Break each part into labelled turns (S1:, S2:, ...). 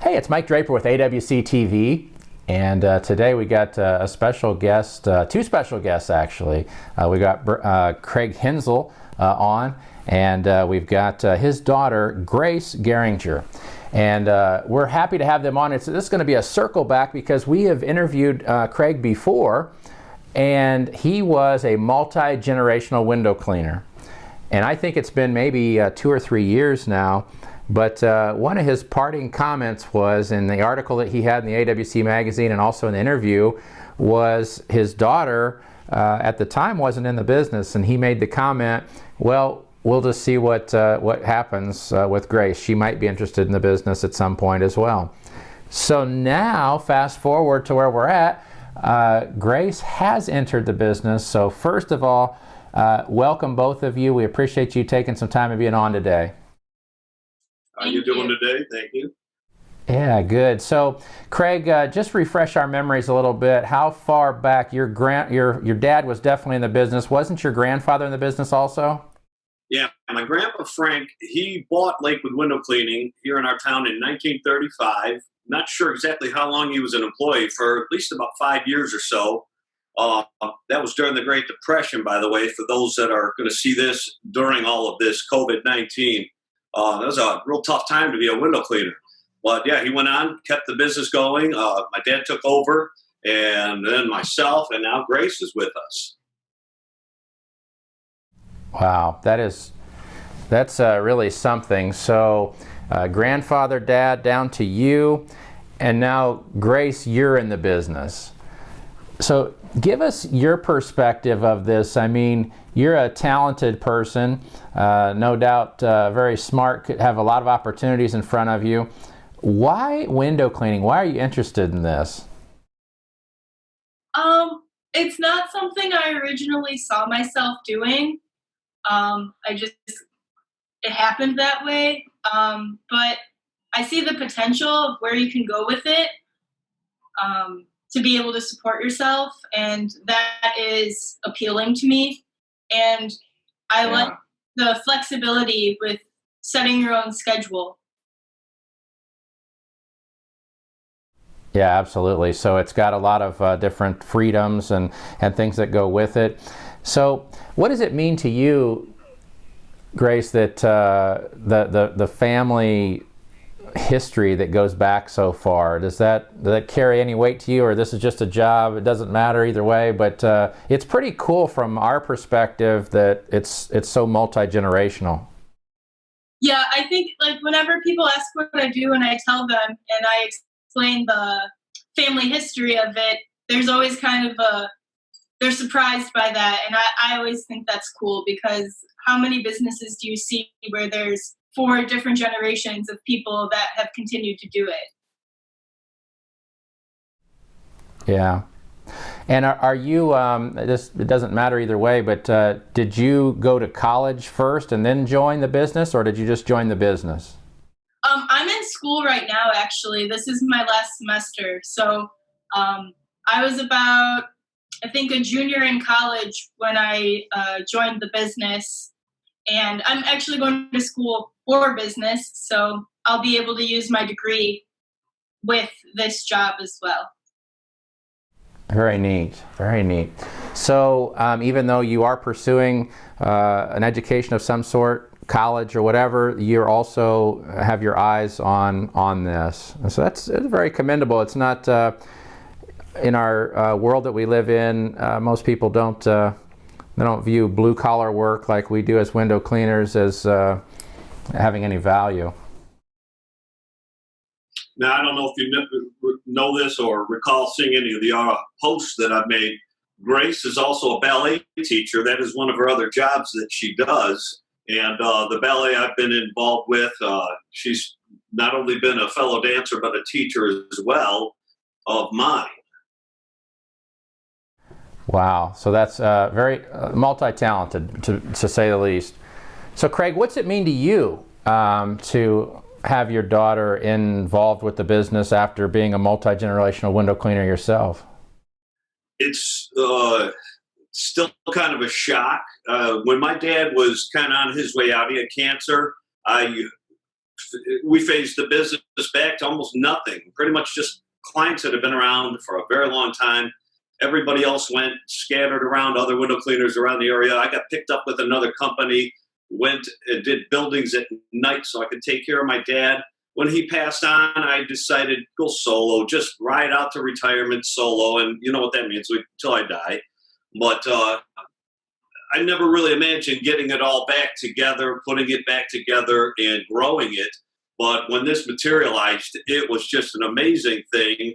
S1: Hey, it's Mike Draper with AWC TV, and today we got a special guest, two special guests actually. We got Craig Henzel on, and we've got his daughter, Grace Gerengher. And we're happy to have them on. This is going to be a circle back because we have interviewed Craig before, and he was a multi-generational window cleaner. And I think it's been maybe 2 or 3 years now. But one of his parting comments was, in the article that he had in the AWC magazine and also in the interview, was his daughter at the time wasn't in the business, and he made the comment, well, we'll just see what happens with Grace. She might be interested in the business at some point as well. So now, fast forward to where we're at, Grace has entered the business. So first of all, welcome both of you. We appreciate you taking some time and being on today.
S2: How you doing today? Thank you.
S1: Yeah, good. So, Craig, just refresh our memories a little bit. How far back your dad was definitely in the business? Wasn't your grandfather in the business also?
S2: Yeah, my grandpa Frank, he bought Lakewood Window Cleaning here in our town in 1935. Not sure exactly how long he was an employee, for at least about 5 years or so. That was during the Great Depression, by the way, for those that are going to see this during all of this COVID-19. That was a real tough time to be a window cleaner. But yeah, he went on, kept the business going. My dad took over, and then myself, and now Grace is with us.
S1: Wow, that's really something. So grandfather, dad, down to you, and now Grace, you're in the business. So give us your perspective of this. I mean, you're a talented person, no doubt very smart, could have a lot of opportunities in front of you. Why window cleaning? Why are you interested in this?
S3: It's not something I originally saw myself doing. It happened that way. But I see the potential of where you can go with it. To be able to support yourself, and that is appealing to me. And I like the flexibility with setting your own schedule.
S1: Yeah, absolutely. So it's got a lot of different freedoms and things that go with it. So what does it mean to you, Grace, that the family history that goes back so far, does that carry any weight to you, or this is just a job, it doesn't matter either way? But it's pretty cool from our perspective that it's so multi-generational.
S3: Yeah, I think like whenever people ask what I do and I tell them and I explain the family history of it, there's always they're surprised by that, and I always think that's cool, because how many businesses do you see where there's 4 different generations of people that have continued to do it?
S1: Yeah. And are you, it doesn't matter either way, but did you go to college first and then join the business, or did you just join the business?
S3: I'm in school right now, actually. This is my last semester. So I was about, I think, a junior in college when I joined the business. And I'm actually going to school for business, so I'll be able to use my degree with this job as well.
S1: Very neat, very neat. So even though you are pursuing an education of some sort, college or whatever, you also have your eyes on this. And so it's very commendable. It's not in our world that we live in, most people don't view blue-collar work like we do as window cleaners as having any value.
S2: Now, I don't know if you know this or recall seeing any of the posts that I've made. Grace is also a ballet teacher. That is one of her other jobs that she does. And the ballet I've been involved with, she's not only been a fellow dancer, but a teacher as well of mine.
S1: Wow, so that's very multi-talented, to say the least. So Craig, what's it mean to you to have your daughter involved with the business after being a multi-generational window cleaner yourself?
S2: It's still kind of a shock. When my dad was kind of on his way out, he had cancer. I we phased the business back to almost nothing, pretty much just clients that have been around for a very long time. Everybody else went scattered around, other window cleaners around the area. I got picked up with another company, went and did buildings at night so I could take care of my dad. When he passed on, I decided go solo, just ride out to retirement solo. And you know what that means, until I die. But I never really imagined getting it all back together, putting it back together and growing it. But when this materialized, it was just an amazing thing.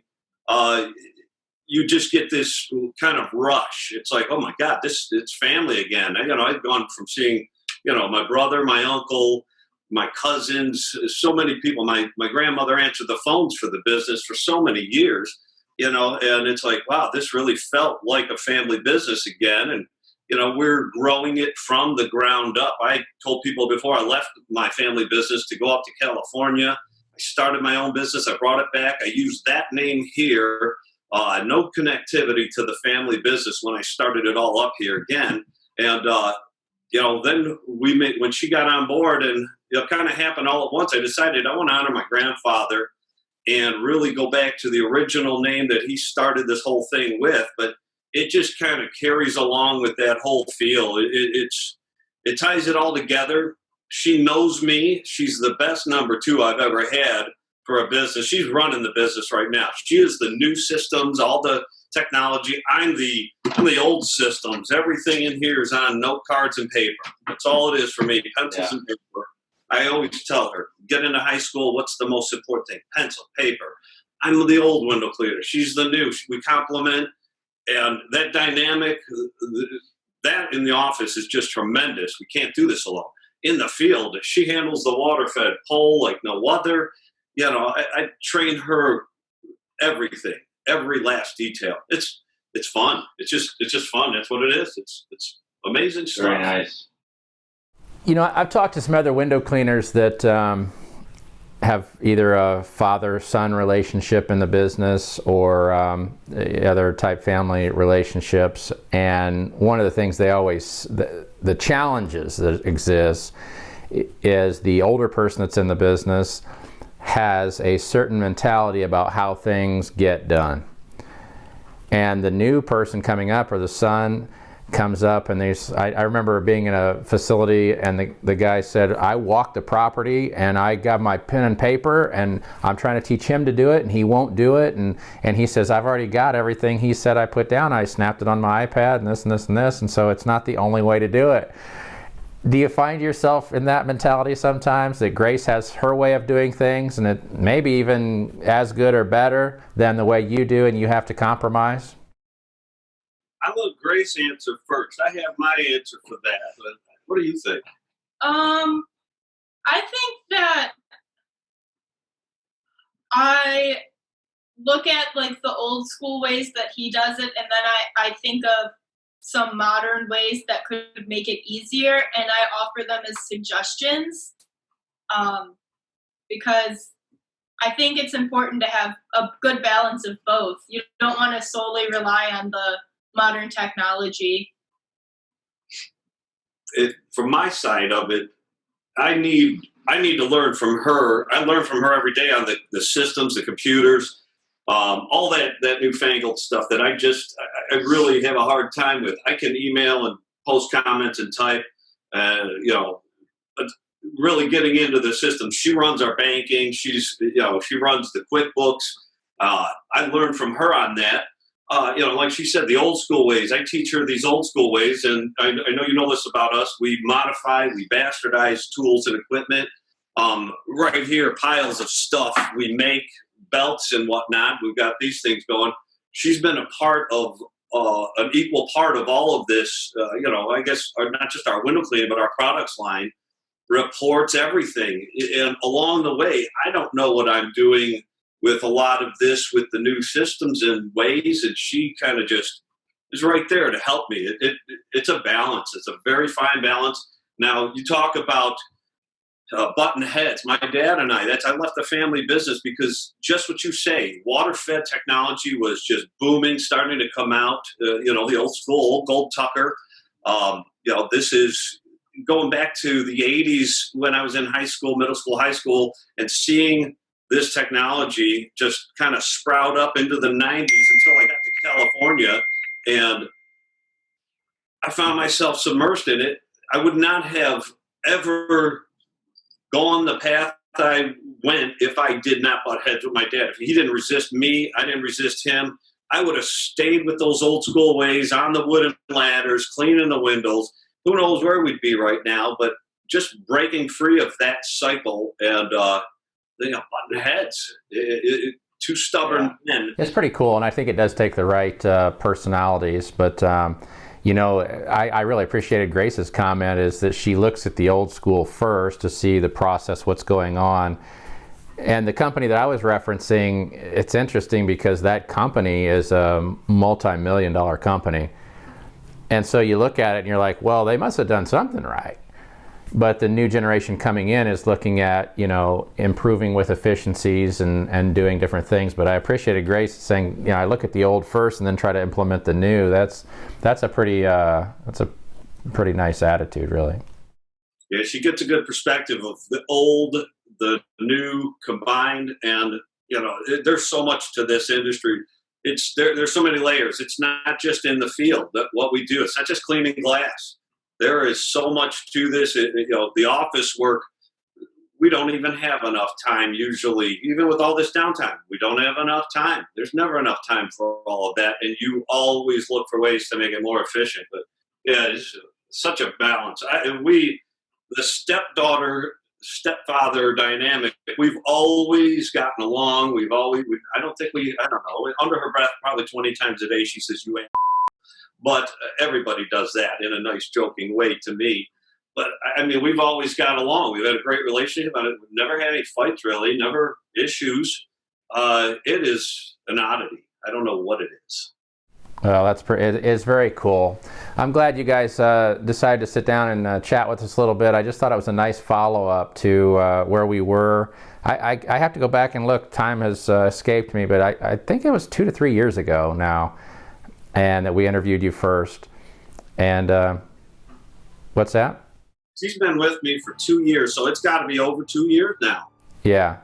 S2: You just get this kind of rush. It's like, oh my God, it's family again. I've gone from seeing, my brother, my uncle, my cousins, so many people. My grandmother answered the phones for the business for so many years, and it's like, wow, this really felt like a family business again. And, we're growing it from the ground up. I told people before I left my family business to go up to California. I started my own business. I brought it back. I used that name here. No connectivity to the family business when I started it all up here again. And, then when she got on board and it kind of happened all at once, I decided I want to honor my grandfather and really go back to the original name that he started this whole thing with. But it just kind of carries along with that whole feel. It ties it all together. She knows me. She's the best number 2 I've ever had for a business. She's running the business right now. She is the new systems, all the technology. I'm the old systems. Everything in here is on note cards and paper. That's all it is for me, pencils and paper. I always tell her, get into high school, what's the most important thing? Pencil, paper. I'm the old window cleaner. She's the new. We complement. And that dynamic, that in the office is just tremendous. We can't do this alone. In the field, she handles the water-fed pole like no other. I train her everything, every last detail. It's fun. It's just fun. That's what it is. It's amazing stuff.
S4: Very nice.
S1: I've talked to some other window cleaners that have either a father-son relationship in the business or other type family relationships. And one of the things they always, the challenges that exist is the older person that's in the business has a certain mentality about how things get done. And the new person coming up, or the son, comes up and I remember being in a facility and the guy said, I walked the property and I got my pen and paper and I'm trying to teach him to do it and he won't do it. And he says, I've already got everything he said I put down. I snapped it on my iPad and this and this and this. And so it's not the only way to do it. Do you find yourself in that mentality sometimes, that Grace has her way of doing things and it may be even as good or better than the way you do and you have to compromise?
S2: I let Grace answer first. I have my answer for that. But what do you think?
S3: I think that I look at like the old school ways that he does it, and then I think of some modern ways that could make it easier, and I offer them as suggestions, because I think it's important to have a good balance of both. You don't want to solely rely on the modern technology.
S2: From my side of it, I need to learn from her. I learn from her every day on the systems, the computers, all that newfangled stuff that I really have a hard time with. I can email and post comments and type, but really getting into the system. She runs our banking. She runs the QuickBooks. I learned from her on that. Like she said, the old school ways. I teach her these old school ways, and I know you know this about us. We modify, we bastardize tools and equipment. Right here, piles of stuff. We make belts and whatnot. We've got these things going. She's been a part of an equal part of all of this. I guess not just our window cleaning, but our products line, reports everything. And along the way, I don't know what I'm doing with a lot of this, with the new systems and ways, and she kind of just is right there to help me. It's a balance. It's a very fine balance. Now, you talk about button heads. My dad and I left the family business because just what you say, water-fed technology was just booming, starting to come out. The old school, old gold Tucker. This is, going back to the 80s when I was in high school, middle school, high school, and seeing this technology just kind of sprout up into the 90s until I got to California, and I found myself submersed in it. I would not have ever gone the path I went if I did not butt heads with my dad. If he didn't resist me, I didn't resist him. I would have stayed with those old school ways on the wooden ladders, cleaning the windows. Who knows where we'd be right now, but just breaking free of that cycle and butting heads. Two stubborn men.
S1: It's pretty cool, and I think it does take the right personalities. But I really appreciated Grace's comment is that she looks at the old school first to see the process, what's going on. And the company that I was referencing, it's interesting because that company is a multi-million-dollar company. And so you look at it and you're like, well, they must have done something right. But the new generation coming in is looking at, improving with efficiencies and doing different things. But I appreciated Grace saying, I look at the old first and then try to implement the new. That's a pretty nice attitude, really.
S2: Yeah, she gets a good perspective of the old, the new combined, and there's so much to this industry. There's so many layers. It's not just in the field that what we do. It's not just cleaning glass. There is so much to this. The office work, we don't even have enough time usually, even with all this downtime. We don't have enough time. There's never enough time for all of that, and you always look for ways to make it more efficient. But yeah, it's such a balance. The stepfather dynamic, we've always gotten along. Under her breath, probably 20 times a day, she says, "You ain't." But everybody does that in a nice, joking way to me. But we've always got along. We've had a great relationship. We've never had any fights, really, never issues. It is an oddity. I don't know what it is.
S1: Well, it is very cool. I'm glad you guys decided to sit down and chat with us a little bit. I just thought it was a nice follow-up to where we were. I have to go back and look. Time has escaped me, but I think it was 2 to 3 years ago now, and that we interviewed you first. And what's that?
S2: She's been with me for 2 years, so it's got to be over 2 years now.
S1: Yeah.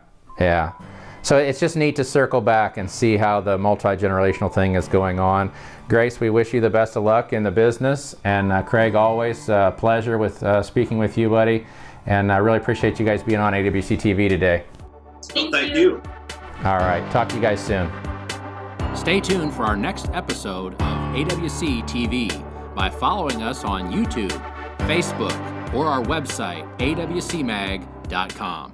S1: So it's just neat to circle back and see how the multi-generational thing is going on. Grace, we wish you the best of luck in the business. And Craig, always a pleasure with speaking with you, buddy. And I really appreciate you guys being on AWC TV today.
S2: Thank you.
S1: All right. Talk to you guys soon.
S4: Stay tuned for our next episode of AWC TV by following us on YouTube, Facebook, or our website, awcmag.com.